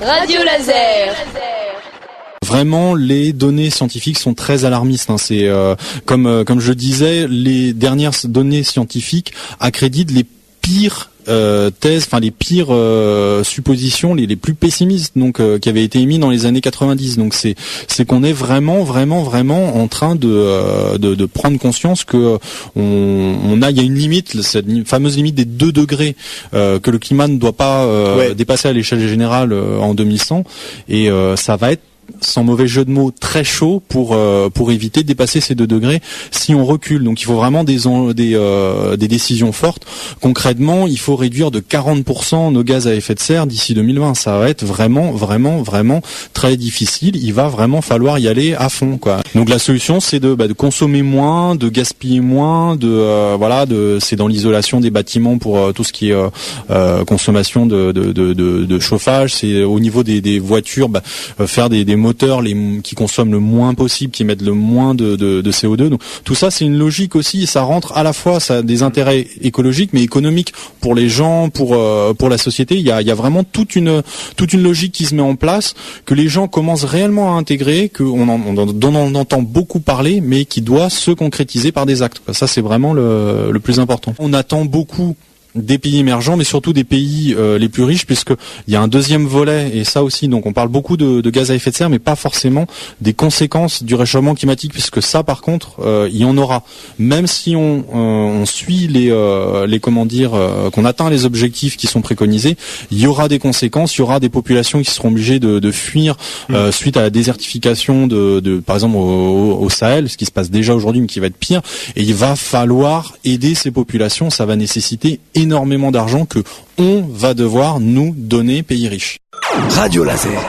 Radio Laser. Vraiment, les données scientifiques sont très alarmistes. C'est comme je le disais, les dernières données scientifiques accréditent les pires thèses, enfin les pires suppositions, les plus pessimistes, donc qui avaient été émis dans les années 90. Donc c'est qu'on est vraiment en train de prendre conscience que il y a une limite, cette fameuse limite des 2 degrés que le climat ne doit pas dépasser à l'échelle générale en 2100, et ça va être, sans mauvais jeu de mots, très chaud pour éviter de dépasser ces 2 degrés si on recule. Donc il faut vraiment des décisions fortes. Concrètement, il faut réduire de 40% nos gaz à effet de serre d'ici 2020. Ça va être vraiment très difficile. Il va vraiment falloir y aller à fond, quoi. Donc la solution, c'est de consommer moins, de gaspiller moins, c'est dans l'isolation des bâtiments pour tout ce qui est consommation de chauffage. C'est au niveau des voitures, faire des moteurs qui consomment le moins possible, qui émettent le moins de CO2. Donc tout ça, c'est une logique aussi, et ça rentre à la fois, ça a des intérêts écologiques mais économiques pour les gens, pour la société. Il y a vraiment toute une logique qui se met en place, que les gens commencent réellement à intégrer, dont on entend beaucoup parler, mais qui doit se concrétiser par des actes. Ça, c'est vraiment le plus important. On attend beaucoup des pays émergents, mais surtout des pays les plus riches, puisque il y a un deuxième volet, et ça aussi, donc on parle beaucoup de gaz à effet de serre, mais pas forcément des conséquences du réchauffement climatique, puisque ça, par contre, il y en aura. Même si on suit qu'on atteint les objectifs qui sont préconisés, il y aura des conséquences, il y aura des populations qui seront obligées de fuir suite à la désertification par exemple au Sahel, ce qui se passe déjà aujourd'hui, mais qui va être pire, et il va falloir aider ces populations. Ça va nécessiter énormément d'argent que on va devoir nous donner, pays riches. Radio Laser.